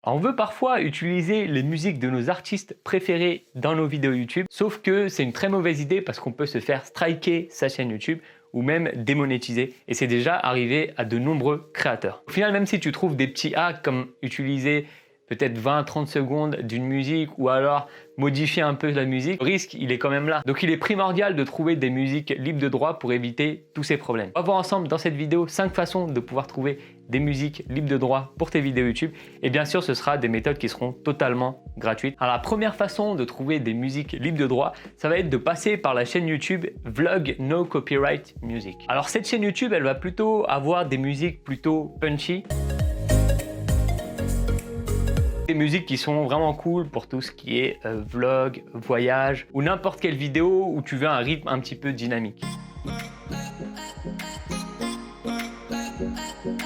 Alors, on veut parfois utiliser les musiques de nos artistes préférés dans nos vidéos YouTube, sauf que c'est une très mauvaise idée parce qu'on peut se faire striker sa chaîne YouTube ou même démonétiser. Et c'est déjà arrivé à de nombreux créateurs. Au final, même si tu trouves des petits hacks comme utiliser peut-être 20-30 secondes d'une musique ou alors modifier un peu la musique, le risque, il est quand même là. Donc il est primordial de trouver des musiques libres de droit pour éviter tous ces problèmes. On va voir ensemble dans cette vidéo 5 façons de pouvoir trouver des musiques libres de droit pour tes vidéos YouTube. Et bien sûr, ce sera des méthodes qui seront totalement gratuites. Alors la première façon de trouver des musiques libres de droit, ça va être de passer par la chaîne YouTube Vlog No Copyright Music. Alors cette chaîne YouTube, elle va plutôt avoir des musiques plutôt punchy. Des musiques qui sont vraiment cool pour tout ce qui est vlog, voyage ou n'importe quelle vidéo où tu veux un rythme un petit peu dynamique.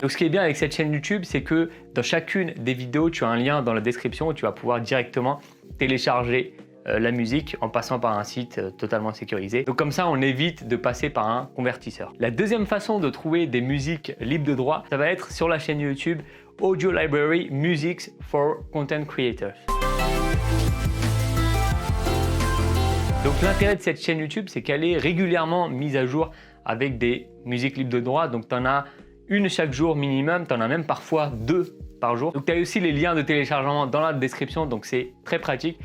Donc ce qui est bien avec cette chaîne YouTube, c'est que dans chacune des vidéos, tu as un lien dans la description où tu vas pouvoir directement télécharger la musique en passant par un site totalement sécurisé. Donc comme ça, on évite de passer par un convertisseur. La deuxième façon de trouver des musiques libres de droit, ça va être sur la chaîne YouTube Audio Library Musics for Content Creators. Donc l'intérêt de cette chaîne YouTube, c'est qu'elle est régulièrement mise à jour avec des musiques libres de droit. Donc tu en as une chaque jour minimum, tu en as même parfois 2 par jour. Donc tu as aussi les liens de téléchargement dans la description, donc c'est très pratique.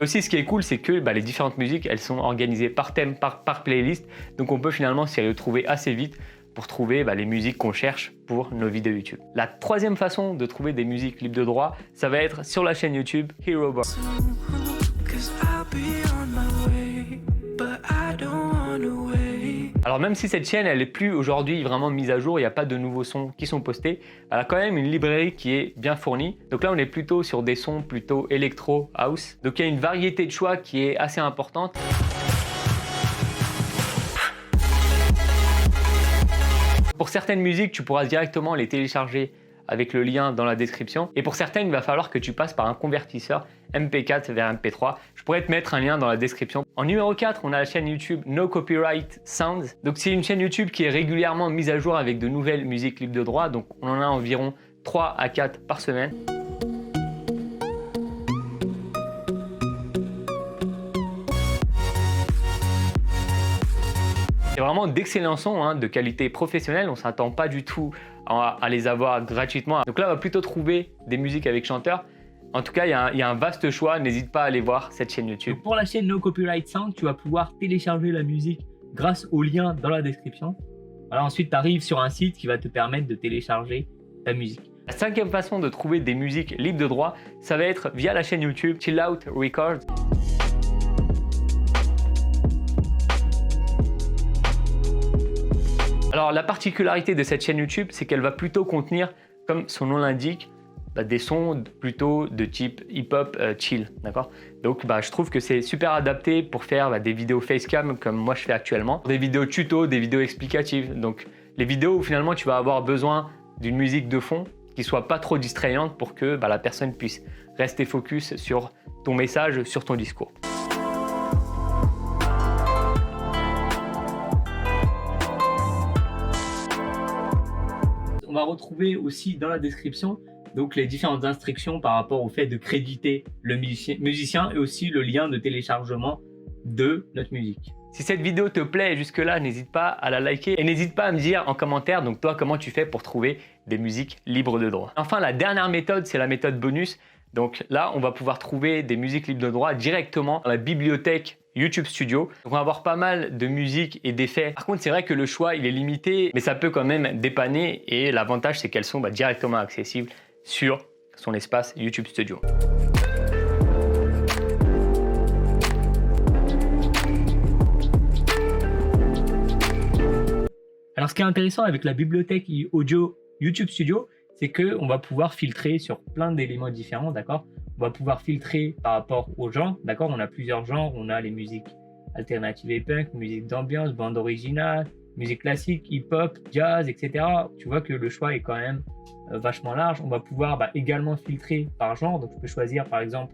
Aussi, ce qui est cool, c'est que les différentes musiques, elles sont organisées par thème, par playlist. Donc on peut finalement s'y retrouver assez vite pour trouver les musiques qu'on cherche pour nos vidéos YouTube. La troisième façon de trouver des musiques libres de droit, ça va être sur la chaîne YouTube HeroBox. Alors même si cette chaîne elle est plus aujourd'hui vraiment mise à jour, il n'y a pas de nouveaux sons qui sont postés, elle a quand même une librairie qui est bien fournie. Donc là on est plutôt sur des sons plutôt électro house. Donc il y a une variété de choix qui est assez importante. Pour certaines musiques, tu pourras directement les télécharger avec le lien dans la description. Et pour certaines, il va falloir que tu passes par un convertisseur MP4 vers MP3. Je pourrais te mettre un lien dans la description. En numéro 4, on a la chaîne YouTube No Copyright Sounds. Donc c'est une chaîne YouTube qui est régulièrement mise à jour avec de nouvelles musiques libres de droit. Donc on en a environ 3 à 4 par semaine. C'est vraiment d'excellents sons de qualité professionnelle, on ne s'attend pas du tout à les avoir gratuitement. Donc là, on va plutôt trouver des musiques avec chanteurs. En tout cas, il y a un vaste choix, n'hésite pas à aller voir cette chaîne YouTube. Donc pour la chaîne No Copyright Sound, tu vas pouvoir télécharger la musique grâce au lien dans la description. Voilà, ensuite, tu arrives sur un site qui va te permettre de télécharger ta musique. La cinquième façon de trouver des musiques libres de droit, ça va être via la chaîne YouTube Chill Out Records. Alors la particularité de cette chaîne YouTube, c'est qu'elle va plutôt contenir, comme son nom l'indique, des sons plutôt de type hip-hop chill, d'accord? Donc je trouve que c'est super adapté pour faire des vidéos facecam comme moi je fais actuellement, des vidéos tuto, des vidéos explicatives. Donc les vidéos où finalement tu vas avoir besoin d'une musique de fond qui soit pas trop distrayante pour que la personne puisse rester focus sur ton message, sur ton discours. On va retrouver aussi dans la description donc les différentes instructions par rapport au fait de créditer le musicien et aussi le lien de téléchargement de notre musique. Si cette vidéo te plaît jusque-là, n'hésite pas à la liker et n'hésite pas à me dire en commentaire donc toi comment tu fais pour trouver des musiques libres de droit. Enfin, la dernière méthode, c'est la méthode bonus. Donc là, on va pouvoir trouver des musiques libres de droit directement dans la bibliothèque YouTube Studio. Donc on va avoir pas mal de musique et d'effets. Par contre, c'est vrai que le choix, il est limité, mais ça peut quand même dépanner et l'avantage, c'est qu'elles sont directement accessibles sur son espace YouTube Studio. Alors, ce qui est intéressant avec la bibliothèque audio YouTube Studio, c'est qu'on va pouvoir filtrer sur plein d'éléments différents, d'accord? On va pouvoir filtrer par rapport aux genres, d'accord? On a plusieurs genres, on a les musiques alternatives et punk, musique d'ambiance, bande originale, musique classique, hip-hop, jazz, etc. Tu vois que le choix est quand même vachement large. On va pouvoir également filtrer par genre, donc je peux choisir par exemple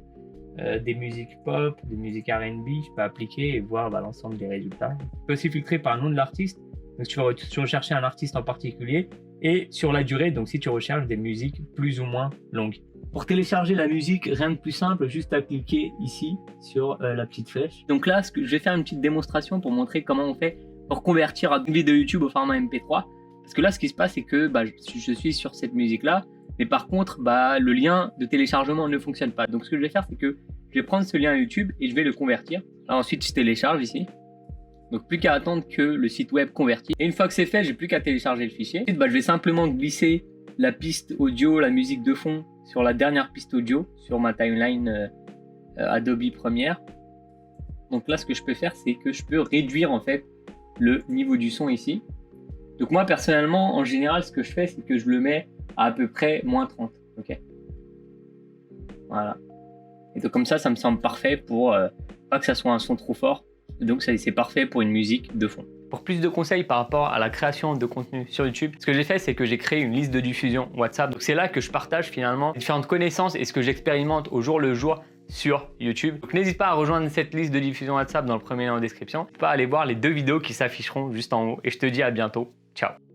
des musiques pop, des musiques R&B, je peux appliquer et voir l'ensemble des résultats. Je peux aussi filtrer par nom de l'artiste. donc tu rechercher un artiste en particulier, et sur la durée, donc si tu recherches des musiques plus ou moins longues. Pour télécharger la musique, rien de plus simple, juste à cliquer ici sur la petite flèche. Donc là, je vais faire une petite démonstration pour montrer comment on fait pour convertir une vidéo YouTube au format MP3. Parce que là, ce qui se passe, c'est que je suis sur cette musique-là, mais par contre, le lien de téléchargement ne fonctionne pas. Donc ce que je vais faire, c'est que je vais prendre ce lien YouTube et je vais le convertir. Là, ensuite, je télécharge ici. Donc plus qu'à attendre que le site web convertisse. Et une fois que c'est fait, j'ai plus qu'à télécharger le fichier. Ensuite, je vais simplement glisser la piste audio, la musique de fond sur la dernière piste audio sur ma timeline Adobe Premiere. Donc là, ce que je peux faire, c'est que je peux réduire en fait le niveau du son ici. Donc moi personnellement, en général, ce que je fais, c'est que je le mets à peu près moins 30. Ok. Voilà. Et donc comme ça me semble parfait pour pas que ça soit un son trop fort. Donc c'est parfait pour une musique de fond. Pour plus de conseils par rapport à la création de contenu sur YouTube, ce que j'ai fait, c'est que j'ai créé une liste de diffusion WhatsApp. Donc c'est là que je partage finalement différentes connaissances et ce que j'expérimente au jour le jour sur YouTube. Donc n'hésite pas à rejoindre cette liste de diffusion WhatsApp dans le premier lien en description. Tu peux aller voir les 2 vidéos qui s'afficheront juste en haut et je te dis à bientôt. Ciao.